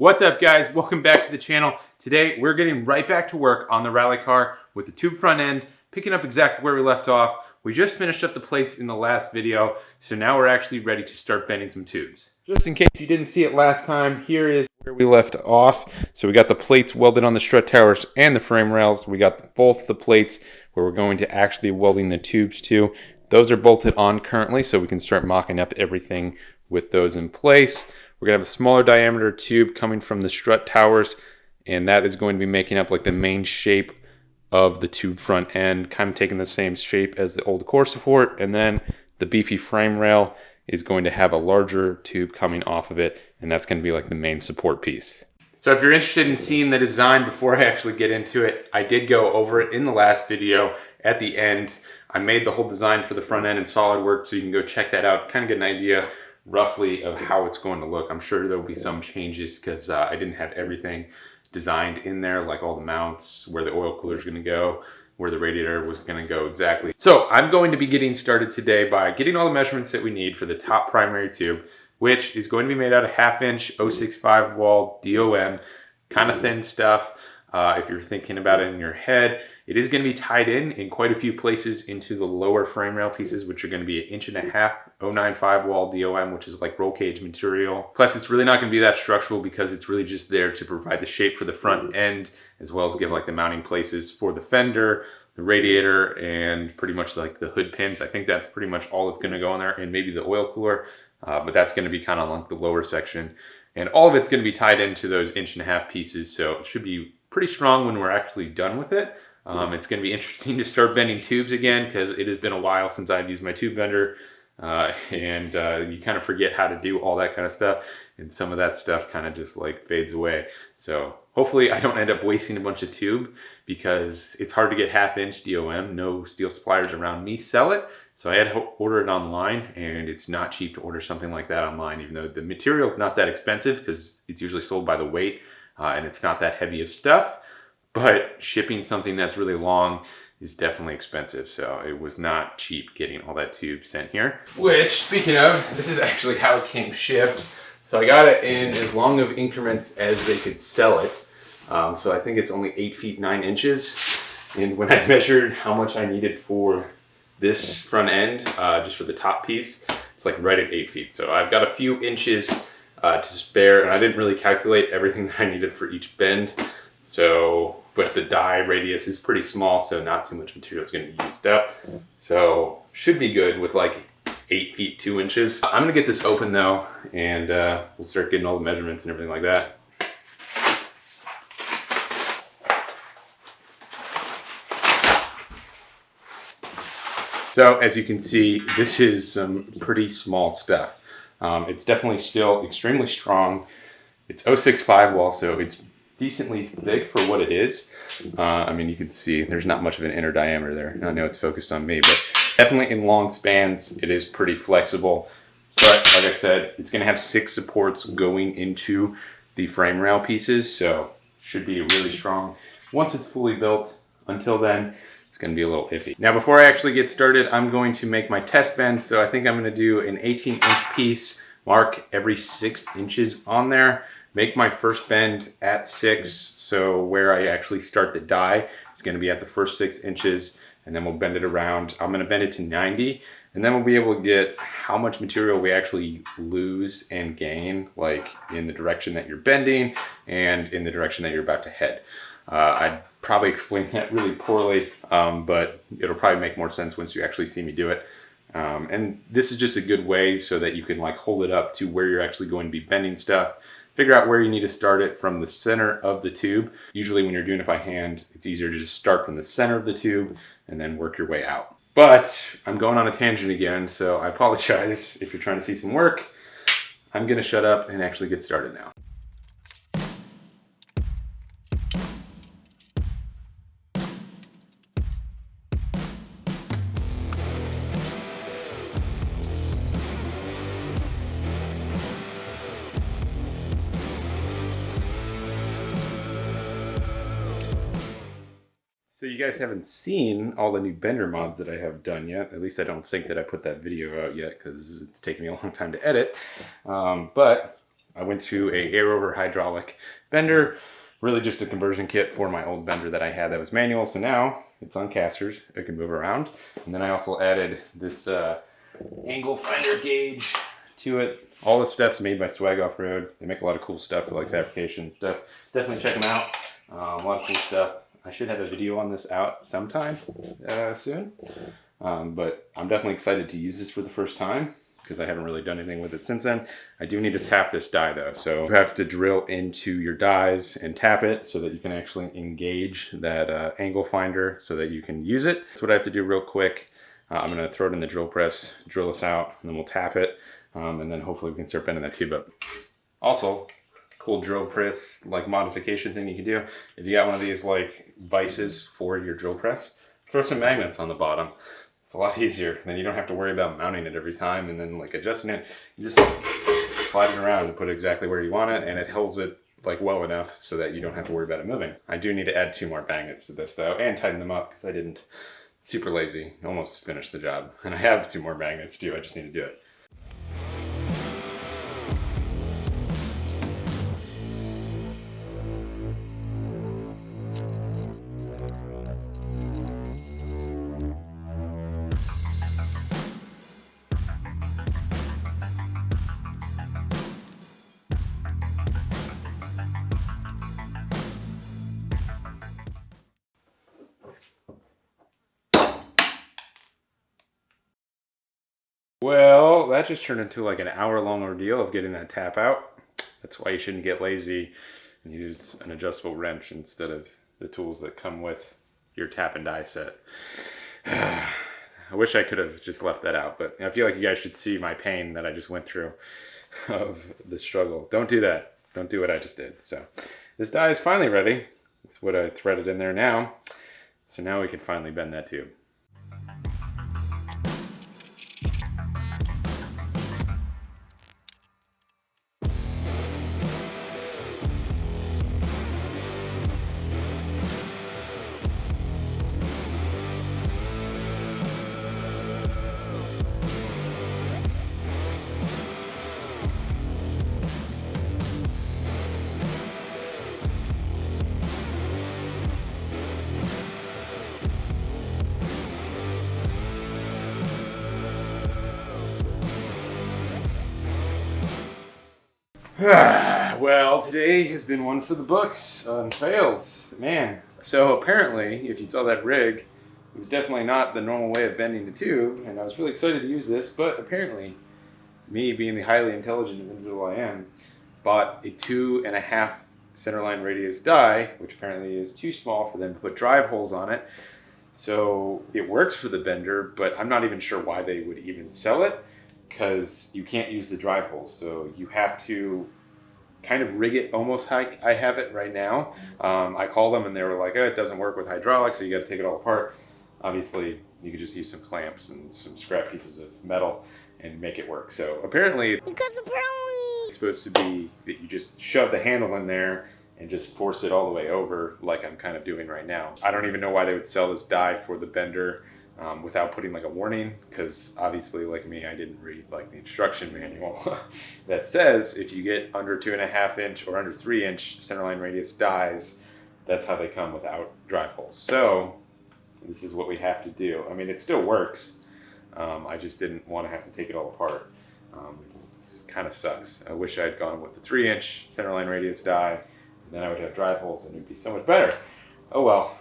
What's up, guys? Welcome back to the channel. Today we're getting right back to work on the rally car with the tube front end, picking up exactly where we left off. We just finished up the plates in the last video, so now we're actually ready to start bending some tubes. Just in case you didn't see it last time, here is where we left off. So we got the plates welded on the strut towers and the frame rails. We got both the plates where we're going to actually be welding the tubes to. Those are bolted on currently, so we can start mocking up everything with those in place. We're gonna have a smaller diameter tube coming from the strut towers, and that is going to be making up like the main shape of the tube front end, kind of taking the same shape as the old core support. And then the beefy frame rail is going to have a larger tube coming off of it, and that's going to be like the main support piece. So if you're interested in seeing the design before I actually get into it, I did go over it in the last video. At the end, I made the whole design for the front end in SolidWorks, so you can go check that out, kind of get an idea roughly of how it's going to look. I'm sure there will be some changes because I didn't have everything designed in there, like all the mounts, where the oil cooler is going to go, where the radiator was going to go exactly. So I'm going to be getting started today by getting all the measurements that we need for the top primary tube, which is going to be made out of 1/2" 0.65 wall DOM, kind of thin stuff. If you're thinking about it in your head, it is going to be tied in quite a few places into the lower frame rail pieces, which are going to be 1.5" 0.95 wall DOM, which is like roll cage material. Plus, it's really not going to be that structural because it's really just there to provide the shape for the front end, as well as give like the mounting places for the fender, the radiator, and pretty much like the hood pins. I think that's pretty much all that's going to go in there, and maybe the oil cooler, but that's going to be kind of like the lower section. And all of it's going to be tied into those 1.5" pieces, so it should be pretty strong when we're actually done with it. It's going to be interesting to start bending tubes again because it has been a while since I've used my tube bender, and you kind of forget how to do all that kind of stuff, and some of that stuff kind of just like fades away. So hopefully I don't end up wasting a bunch of tube because it's hard to get 1/2" DOM. No steel suppliers around me sell it, so I had to order it online, and it's not cheap to order something like that online, even though the material is not that expensive because it's usually sold by the weight, and it's not that heavy of stuff. But shipping something that's really long is definitely expensive, so it was not cheap getting all that tube sent here. Which, speaking of, this is actually how it came shipped. So I got it in as long of increments as they could sell it. So I think it's only 8 feet 9 inches. And when I measured how much I needed for this front end, just for the top piece, it's like right at 8 feet. So I've got a few inches to spare, and I didn't really calculate everything that I needed for each bend. So, but the die radius is pretty small, so not too much material is going to be used up. So should be good with like 8 feet 2 inches. I'm going to get this open though, and we'll start getting all the measurements and everything like that. So as you can see, this is some pretty small stuff. It's definitely still extremely strong. It's 0.65 wall, so it's decently thick for what it is. I mean, you can see there's not much of an inner diameter there. I know it's focused on me, but definitely in long spans, it is pretty flexible. But like I said, it's gonna have 6 supports going into the frame rail pieces, so should be really strong once it's fully built. Until then, it's gonna be a little iffy. Now, before I actually get started, I'm going to make my test bend. So I think I'm gonna do an 18-inch piece, mark every 6 inches on there. Make my first bend at 6, so where I actually start the die, it's going to be at the first 6 inches, and then we'll bend it around. I'm going to bend it to 90, and then we'll be able to get how much material we actually lose and gain, like in the direction that you're bending and in the direction that you're about to head. I probably explained that really poorly, but it'll probably make more sense once you actually see me do it. And this is just a good way so that you can like hold it up to where you're actually going to be bending stuff. Figure out where you need to start it from the center of the tube. Usually when you're doing it by hand, it's easier to just start from the center of the tube and then work your way out. But I'm going on a tangent again, so I apologize if you're trying to see some work. I'm gonna shut up and actually get started now. So you guys haven't seen all the new bender mods that I have done yet. At least I don't think that I put that video out yet because it's taken me a long time to edit. But I went to a air over hydraulic bender, really just a conversion kit for my old bender that I had that was manual. So now it's on casters, it can move around. And then I also added this angle finder gauge to it. All this stuff's made by Swag Off-Road. They make a lot of cool stuff for like fabrication stuff. Definitely check them out. A lot of cool stuff. I should have a video on this out sometime soon. But I'm definitely excited to use this for the first time because I haven't really done anything with it since then. I do need to tap this die though. So you have to drill into your dies and tap it so that you can actually engage that angle finder so that you can use it. That's what I have to do real quick. I'm gonna throw it in the drill press, drill this out, and then we'll tap it. And then hopefully we can start bending that tube up. Also, cool drill press like modification thing you can do. If you got one of these like vices for your drill press, throw some magnets on the bottom. It's a lot easier. Then you don't have to worry about mounting it every time and then like adjusting it. You just slide it around and put it exactly where you want it, and it holds it like well enough so that you don't have to worry about it moving. I do need to add 2 more magnets to this though, and tighten them up because I didn't. Super lazy. Almost finished the job. And I have 2 more magnets too. I just need to do it. Well, that just turned into like an hour-long ordeal of getting that tap out. That's why you shouldn't get lazy and use an adjustable wrench instead of the tools that come with your tap and die set. I wish I could have just left that out, but I feel like you guys should see my pain that I just went through of the struggle. Don't do that. Don't do what I just did. So this die is finally ready with what I threaded in there now. So now we can finally bend that tube. Well, today has been one for the books on fails, man. So apparently, if you saw that rig, it was definitely not the normal way of bending the tube, and I was really excited to use this, but apparently, me being the highly intelligent individual I am, bought a 2.5 centerline radius die, which apparently is too small for them to put drive holes on it. So it works for the bender, but I'm not even sure why they would even sell it, because you can't use the drive holes. So you have to kind of rig it almost like I have it right now. I called them and they were like, oh, it doesn't work with hydraulics, so you got to take it all apart. Obviously, you could just use some clamps and some scrap pieces of metal and make it work. So apparently it's supposed to be that you just shove the handle in there and just force it all the way over like I'm kind of doing right now. I don't even know why they would sell this die for the bender without putting like a warning, because obviously, like me, I didn't read like the instruction manual that says if you get under 2.5 inch or under 3 inch centerline radius dies, that's how they come without drive holes. So this is what we have to do. I mean, it still works. I just didn't want to have to take it all apart. It kind of sucks. I wish I had gone with the 3 inch centerline radius die, and then I would have drive holes and it would be so much better. Oh well.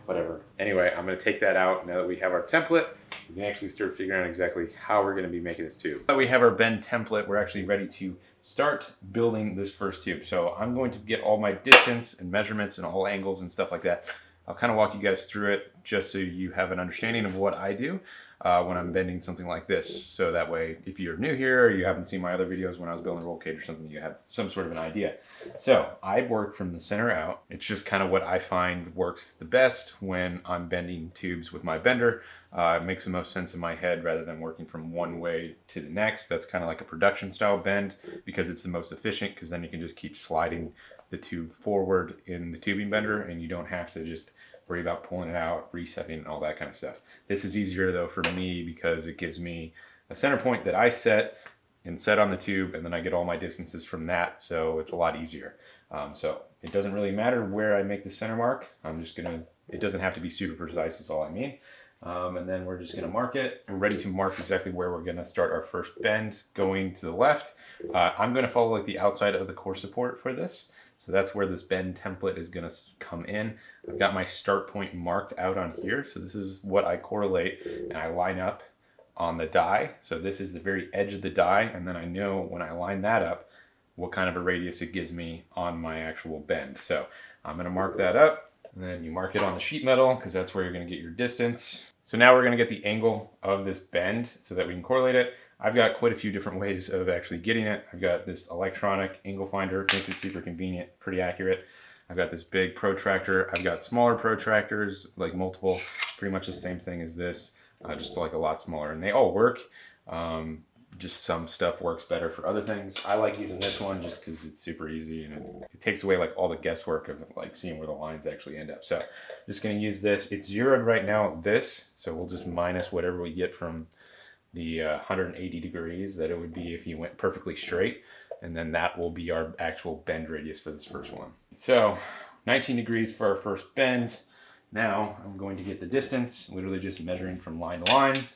Whatever. Anyway, I'm going to take that out now that we have our template. We can actually start figuring out exactly how we're going to be making this tube. Now that we have our bend template, we're actually ready to start building this first tube. So I'm going to get all my distance and measurements and all angles and stuff like that. I'll kind of walk you guys through it just so you have an understanding of what I do when I'm bending something like this. So that way, if you're new here or you haven't seen my other videos when I was building a roll cage or something, you have some sort of an idea. So I work from the center out. It's just kind of what I find works the best when I'm bending tubes with my bender. It makes the most sense in my head rather than working from one way to the next. That's kind of like a production style bend because it's the most efficient, because then you can just keep sliding the tube forward in the tubing bender and you don't have to just worry about pulling it out, resetting, and all that kind of stuff. This is easier though for me because it gives me a center point that I set and set on the tube, and then I get all my distances from that, so it's a lot easier. So it doesn't really matter where I make the center mark. It doesn't have to be super precise, is all I mean. And then we're just gonna mark it. We're ready to mark exactly where we're gonna start our first bend going to the left. I'm gonna follow like the outside of the core support for this. So that's where this bend template is gonna come in. I've got my start point marked out on here. So this is what I correlate and I line up on the die. So this is the very edge of the die. And then I know when I line that up, what kind of a radius it gives me on my actual bend. So I'm gonna mark that up, and then you mark it on the sheet metal because that's where you're gonna get your distance. So now we're gonna get the angle of this bend so that we can correlate it. I've got quite a few different ways of actually getting it. I've got this electronic angle finder, makes it super convenient, pretty accurate. I've got this big protractor. I've got smaller protractors, like multiple, pretty much the same thing as this, just like a lot smaller, and they all work. Just some stuff works better for other things. I like using this one just because it's super easy, and it takes away like all the guesswork of like seeing where the lines actually end up. So just gonna use this. It's zeroed right now, this, so we'll just minus whatever we get from the 180 degrees that it would be if you went perfectly straight, and then that will be our actual bend radius for this first one. So 19 degrees for our first bend. Now I'm going to get the distance, literally just measuring from line to line,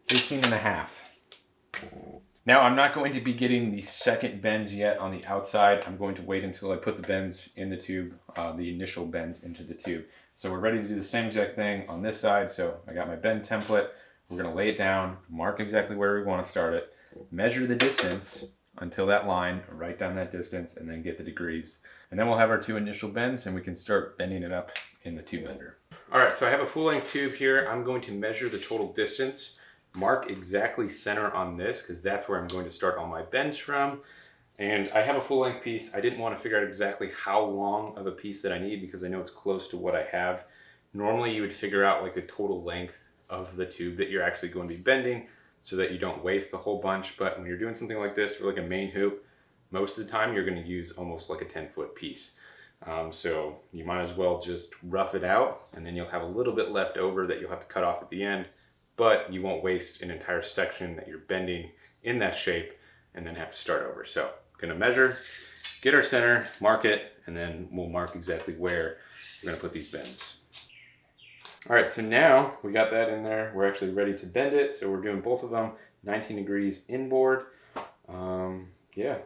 18.5. Now I'm not going to be getting the second bends yet on the outside. I'm going to wait until I put the bends in the tube, the initial bends into the tube. So we're ready to do the same exact thing on this side. So I got my bend template. We're gonna lay it down, mark exactly where we wanna start it, measure the distance until that line, write down that distance, and then get the degrees. And then we'll have our two initial bends and we can start bending it up in the tube bender. All right, so I have a full length tube here. I'm going to measure the total distance, mark exactly center on this because that's where I'm going to start all my bends from. And I have a full length piece. I didn't want to figure out exactly how long of a piece that I need because I know it's close to what I have. Normally you would figure out like the total length of the tube that you're actually going to be bending so that you don't waste a whole bunch. But when you're doing something like this for like a main hoop, most of the time you're going to use almost like a 10-foot piece. So you might as well just rough it out, and then you'll have a little bit left over that you'll have to cut off at the end, but you won't waste an entire section that you're bending in that shape and then have to start over. So I'm going to measure, get our center, mark it, and then we'll mark exactly where we're going to put these bends. All right, so now we got that in there. We're actually ready to bend it. So we're doing both of them, 19 degrees inboard. Yeah.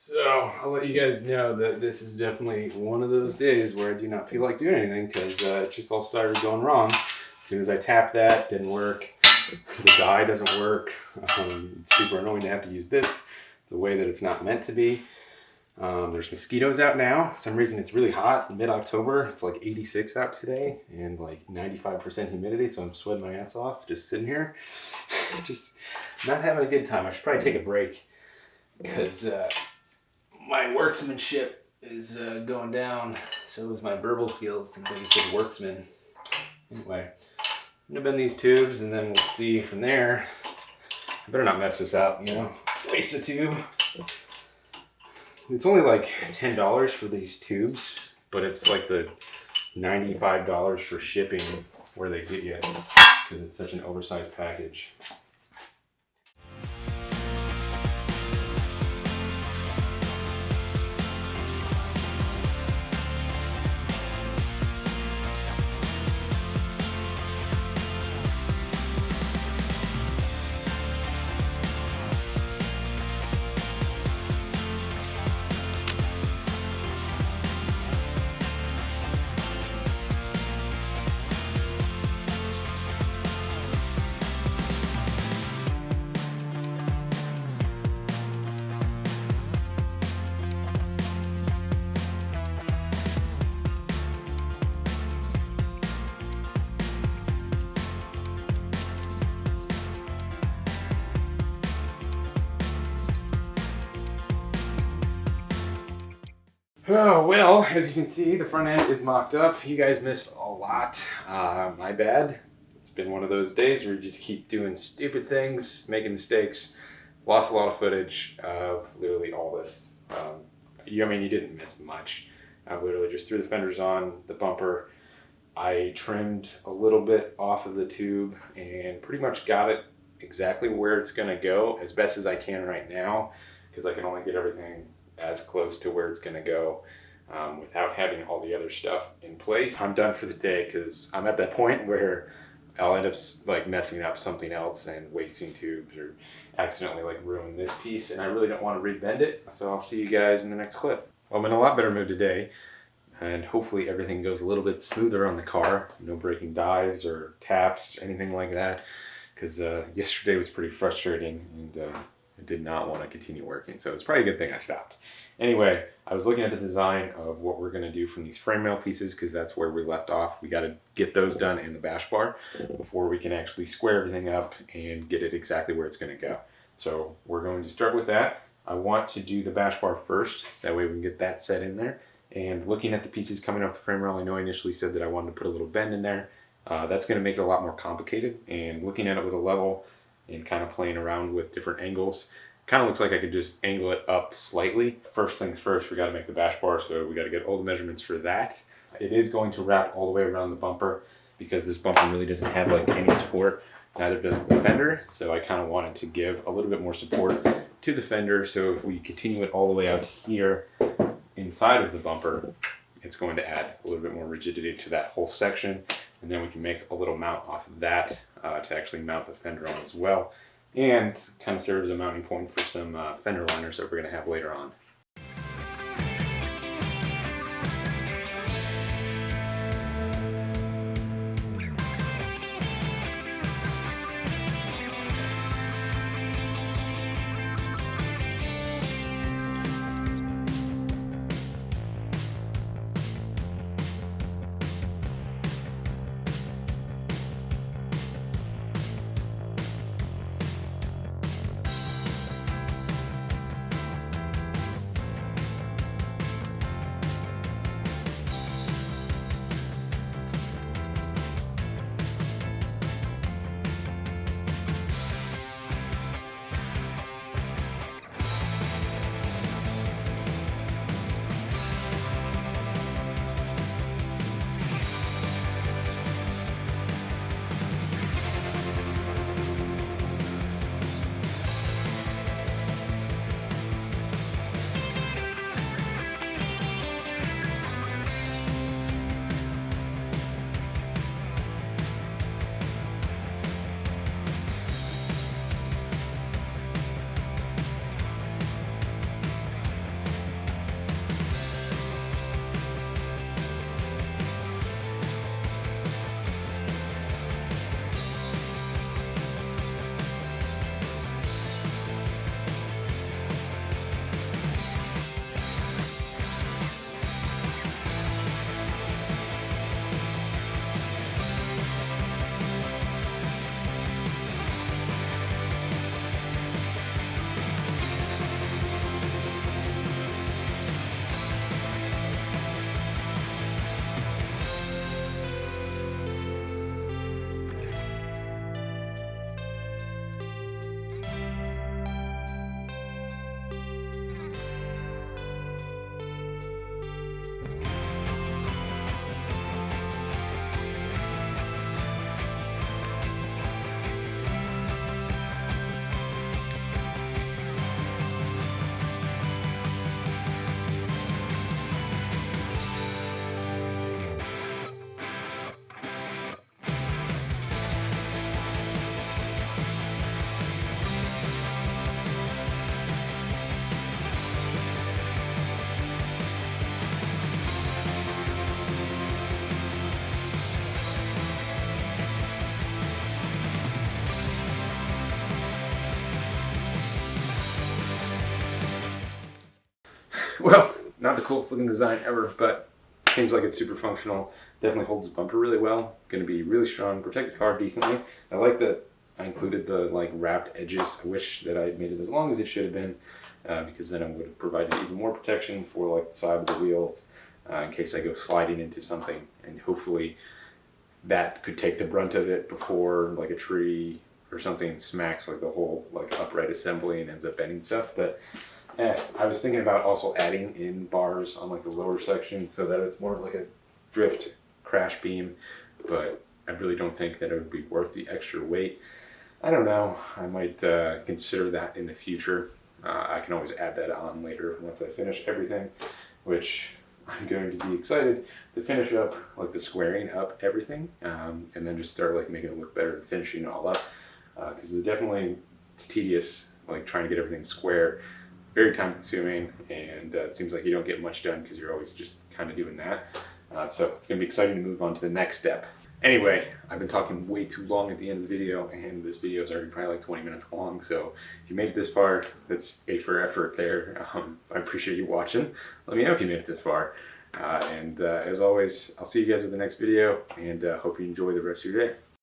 So I'll let you guys know that this is definitely one of those days where I do not feel like doing anything because it just all started going wrong. As soon as I tapped that, didn't work. The die doesn't work. It's super annoying to have to use this the way that it's not meant to be. There's mosquitoes out now. For some reason it's really hot, mid-October. It's like 86 out today and like 95% humidity, so I'm sweating my ass off just sitting here. Just not having a good time. I should probably take a break because my workmanship is going down. So is my verbal skills since I just said worksman. Anyway, I'm gonna bend these tubes and then we'll see from there. I better not mess this up, you know, waste a tube. It's only like $10 for these tubes, but it's like the $95 for shipping where they get you because it's such an oversized package. Oh, well, as you can see, the front end is mocked up. You guys missed a lot. My bad. It's been one of those days where you just keep doing stupid things, making mistakes. Lost a lot of footage of literally all this. I mean, you didn't miss much. I literally just threw the fenders on, the bumper. I trimmed a little bit off of the tube and pretty much got it exactly where it's going to go as best as I can right now, because I can only get everything as close to where it's going to go without having all the other stuff in place. I'm done for the day because I'm at that point where I'll end up like messing up something else and wasting tubes or accidentally like ruin this piece, and I really don't want to rebend it. So I'll see you guys in the next clip. Well, I'm in a lot better mood today, and hopefully everything goes a little bit smoother on the car. No breaking dies or taps or anything like that, because yesterday was pretty frustrating and I did not want to continue working, so it's probably a good thing I stopped. Anyway, I was looking at the design of what we're going to do from these frame rail pieces, because that's where we left off. We got to get those done in the bash bar before we can actually square everything up and get it exactly where it's going to go. So we're going to start with that. I want to do the bash bar first, that way we can get that set in there. And looking at the pieces coming off the frame rail, I know I initially said that I wanted to put a little bend in there. That's going to make it a lot more complicated, and looking at it with a level and kind of playing around with different angles, kind of looks like I could just angle it up slightly. First things first, we got to make the bash bar, so we got to get all the measurements for that. It is going to wrap all the way around the bumper because this bumper really doesn't have like any support, neither does the fender, so I kind of wanted to give a little bit more support to the fender, so if we continue it all the way out to here inside of the bumper, it's going to add a little bit more rigidity to that whole section, and then we can make a little mount off of that to actually mount the fender on as well, and kind of serve as a mounting point for some fender liners that we're going to have later on. Well, not the coolest looking design ever, but seems like it's super functional. Definitely holds the bumper really well. Going to be really strong, protect the car decently. I like that I included the like wrapped edges. I wish that I had made it as long as it should have been. because then I would have provided even more protection for like the side of the wheels in case I go sliding into something, and hopefully that could take the brunt of it before like a tree or something smacks like the whole like upright assembly and ends up bending stuff. But I was thinking about also adding in bars on like the lower section so that it's more of like a drift crash beam, but I really don't think that it would be worth the extra weight. I don't know, I might consider that in the future. I can always add that on later once I finish everything, which I'm going to be excited to finish up like the squaring up everything, and then just start like making it look better and finishing it all up, because it's tedious like trying to get everything square. It's very time consuming, and it seems like you don't get much done because you're always just kind of doing that. So it's going to be exciting to move on to the next step. Anyway, I've been talking way too long at the end of the video, and this video is already probably like 20 minutes long, so if you made it this far, that's A for effort there. I appreciate you watching. Let me know if you made it this far. And as always, I'll see you guys in the next video, and hope you enjoy the rest of your day.